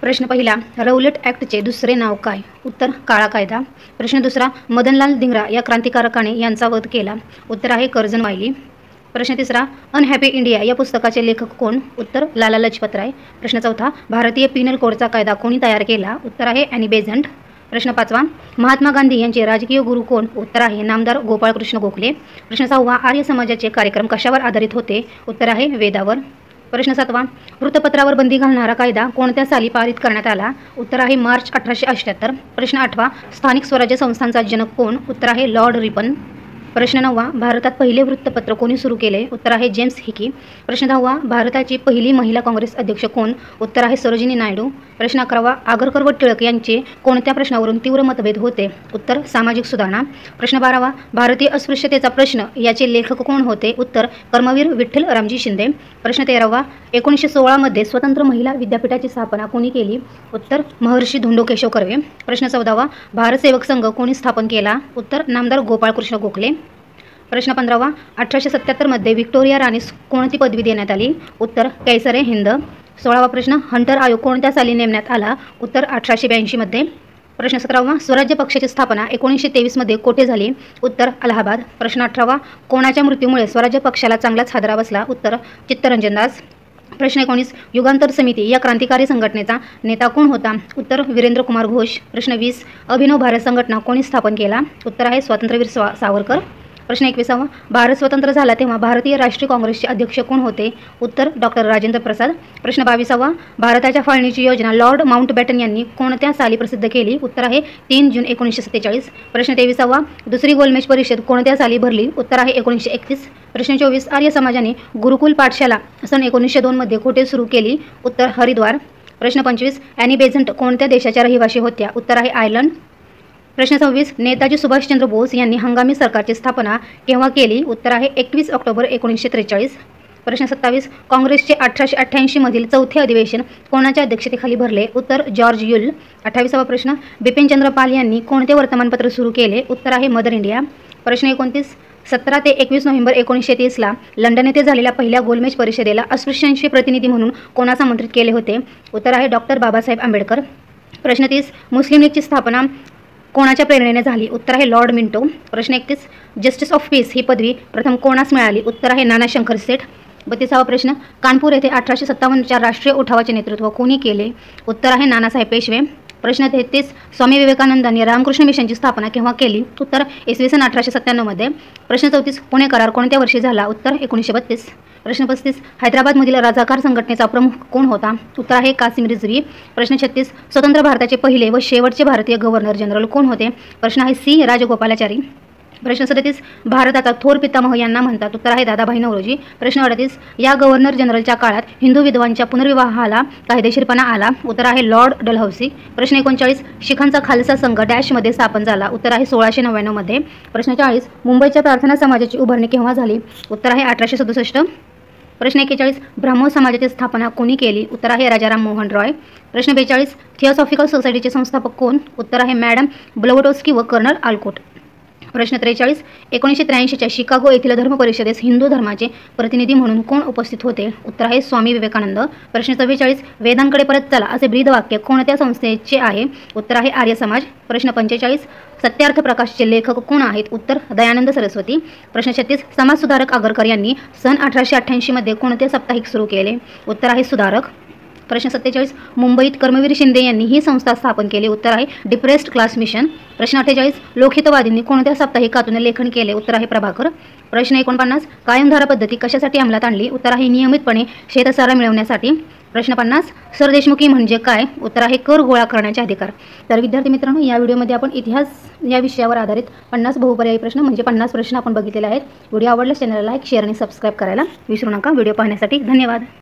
प्रश्न पहिला, रौलट ॲक्टचे दुसरे नाव काय? उत्तर काळा कायदा. प्रश्न दुसरा, मदनलाल धिंगरा या क्रांतिकारकाने यांचा वध केला. उत्तर आहे कर्जन वायली. प्रश्न तिसरा, अनहॅपी इंडिया या पुस्तकाचे लेखक कोण? उत्तर लाला लजपत राय. प्रश्न चौथा, भारतीय पिनल कोडचा कायदा कोणी तयार केला? उत्तर आहे ॲनी बेझंट. प्रश्न पाचवा, महात्मा गांधी यांचे राजकीय गुरु कोण? उत्तर आहे नामदार गोपाळकृष्ण गोखले. प्रश्न सहावा, आर्य समाजाचे कार्यक्रम कशावर आधारित होते? उत्तर आहे वेदावर. प्रश्न सातवा, वृत्तपत्रावर बंदी घालणारा कायदा कोणत्या साली पारित करण्यात आला? उत्तर आहे मार्च 1878. प्रश्न आठवा, स्थानिक स्वराज्य संस्थांचा जनक कोण? उत्तर आहे लॉर्ड रिपन. प्रश्न नववा, भारतात पहिले वृत्तपत्र कोणी सुरू केले? उत्तर आहे जेम्स हिकी. प्रश्न दहावा, भारताची पहिली महिला काँग्रेस अध्यक्ष कोण? उत्तर आहे सरोजिनी नायडू. प्रश्न अकरावा, आगरकर व टिळक यांचे कोणत्या प्रश्नावरून तीव्र मतभेद होते? उत्तर सामाजिक सुधारणा. प्रश्न बारावा, भारतीय अस्पृश्यतेचा प्रश्न याचे लेखक कोण होते? उत्तर कर्मवीर विठ्ठल रामजी शिंदे. प्रश्न तेरावा, 1916 मध्ये स्वतंत्र महिला विद्यापीठाची स्थापना कोणी केली? उत्तर महर्षी धोंडो केशव कर्वे. प्रश्न चौदावा, भारत सेवक संघ कोणी स्थापन केला? उत्तर नामदार गोपाळकृष्ण गोखले. प्रश्न 15वा, 1877 मध्ये व्हिक्टोरिया राणीस कोणती पदवी देण्यात आली? उत्तर कैसरे हिंद. 16वा प्रश्न, हंटर आयोग कोणत्या साली नेमण्यात आला? उत्तर 1882 मध्ये. प्रश्न 17वा, स्वराज्य पक्षाची स्थापना 1923 मध्ये कोठे झाली? उत्तर अलाहाबाद. प्रश्न 18वा, कोणाच्या मृत्यूमुळे स्वराज्य पक्षाला चांगलाच हादरा बसला? उत्तर चित्तरंजन दास. प्रश्न 19, युगांतर समिती या क्रांतिकारी संघटनेचा नेता कोण होता? उत्तर वीरेंद्र कुमार घोष. प्रश्न 20, अभिनव भारत संघटना कोणी स्थापन केला? उत्तर आहे स्वातंत्र्यवीर सावरकर. प्रश्न 21वा, भारत स्वतंत्र झाला तेव्हा भारतीय राष्ट्रीय काँग्रेसचे अध्यक्ष कोण होते? उत्तर डॉक्टर राजेंद्र प्रसाद. प्रश्न 22वा, भारताच्या फाळणीची योजना लॉर्ड माउंटबॅटन यांनी कोणत्या साली प्रसिद्ध केली? उत्तर आहे 3 जून 1947. प्रश्न 23वा, दुसरी गोलमेज परिषद कोणत्या साली भरली? उत्तर आहे 1931. प्रश्न 24, आर्य समाजाने गुरुकुल पाठशाला सन 1902 मध्ये कोठे सुरू केली? उत्तर हरिद्वार. प्रश्न 25, ॲनी बेझंट कोणत्या देशाच्या रहिवाशी होत्या? उत्तर आहे आयर्लंड. प्रश्न 26, नेताजी सुभाषचंद्र बोस यांनी हंगामी सरकारची स्थापना केव्हा केली? उत्तर आहे 21 ऑक्टोबर 1943. प्रश्न 27, काँग्रेसचे 1888 मधील चौथे अधिवेशन कोणाच्या अध्यक्षतेखाली भरले? उत्तर जॉर्ज युल. 28वा प्रश्न, बिपिनचंद्र पाल यांनी कोणते वर्तमानपत्र सुरू केले? उत्तर आहे मदर इंडिया. प्रश्न 29, 17 ते 21 नोव्हेंबर 1930ला लंडन येथे झालेल्या पहिल्या गोलमेज परिषदेला अस्पृश्यांचे प्रतिनिधी म्हणून कोणास आमंत्रित केले होते? उत्तर आहे डॉक्टर बाबासाहेब आंबेडकर. प्रश्न 30, मुस्लिम लीगची स्थापना कोणाच्या प्रेरणेने झाली? उत्तर आहे लॉर्ड मिंटो. प्रश्न 31, जस्टिस ऑफ पीस ही पदवी प्रथम कोणास मिळाली? उत्तर आहे नाना शंकर सेठ. 32वा प्रश्न, कानपूर येथे 1857च्या राष्ट्रीय उठावाचे नेतृत्व कोणी केले? उत्तर आहे नानासाहेब पेशवे. प्रश्न 33, स्वामी विवेकानंदांनी रामकृष्ण मिशनची स्थापना केव्हा केली? उत्तर इसवी सन 1897 मध्ये. प्रश्न 34, पुणे करार कोणत्या वर्षी झाला? उत्तर 1932. प्रश्न 35, हैदराबादमधील राजाकार संघटनेचा प्रमुख कोण होता? उत्तर आहे कासिम रिझवी. प्रश्न 36, स्वतंत्र भारताचे पहिले व शेवटचे भारतीय गव्हर्नर जनरल कोण होते? प्रश्न आहे सी राजगोपालाचारी. प्रश्न 37, भारताचा थोर पितामह यांना म्हणतात? उत्तर आहे दादाभाई नौरोजी. प्रश्न 38, या गव्हर्नर जनरलच्या काळात हिंदू विधवांच्या पुनर्विवाहाला कायदेशीरपणा आला? उत्तर आहे लॉर्ड डलहौसी. प्रश्न 39, शिखांचा खालसा संघ डॅशमध्ये स्थापन झाला? उत्तर आहे 1699 मध्ये. प्रश्न 40, मुंबईच्या प्रार्थना समाजाची उभारणी केव्हा झाली? उत्तर आहे 1867. प्रश्न 41, ब्राह्मो समाजाची स्थापना कोणी केली? उत्तर आहे राजाराम मोहन रॉय. प्रश्न 42, थिओसॉफिकल सोसायटीचे संस्थापक कोण? उत्तर आहे मॅडम ब्लवटोस्की व कर्नल आल्कोट. प्रश्न 43, 1983च्या शिकागो येथील धर्म परिषदेस हिंदू धर्माचे प्रतिनिधी म्हणून कोण उपस्थित होते? उत्तर आहे स्वामी विवेकानंद. प्रश्न 44, वेदांकडे परत चला असे ब्रीदवाक्य कोणत्या संस्थेचे आहे? उत्तर आहे आर्य समाज. प्रश्न 45, सत्यार्थ प्रकाशचे लेखक कोण आहेत? उत्तर दयानंद सरस्वती. प्रश्न 36, समाजसुधारक आगरकर यांनी सन 1888 मध्ये कोणते साप्ताहिक सुरू केले? उत्तर आहे सुधारक. प्रश्न 47, मुंबईत कर्मवीर शिंदे यांनी ही संस्था स्थापन केली? उत्तर आहे डिप्रेस्ड क्लास मिशन. प्रश्न 48, लोकहितवादींनी कोणत्या साप्ताहिकातून लेखन केले? उत्तर आहे प्रभाकर. प्रश्न 49, कायमधारा पद्धती कशासाठी अंमलात आणली? उत्तर आहे नियमितपणे शेतसारा मिळवण्यासाठी. प्रश्न 50, सरदेशमुखी म्हणजे काय? उत्तर आहे कर गोळा करण्याचे अधिकार. तर विद्यार्थी मित्रांनो, या व्हिडिओमध्ये आपण इतिहास या विषयावर आधारित 50 बहुपर्यायी प्रश्न म्हणजे 50 प्रश्न आपण बघितलेले आहेत. व्हिडिओ आवडल्यास चॅनलला लाईक, शेअर आणि सबस्क्राईब करायला विसरू नका. व्हिडिओ पाहण्यासाठी धन्यवाद.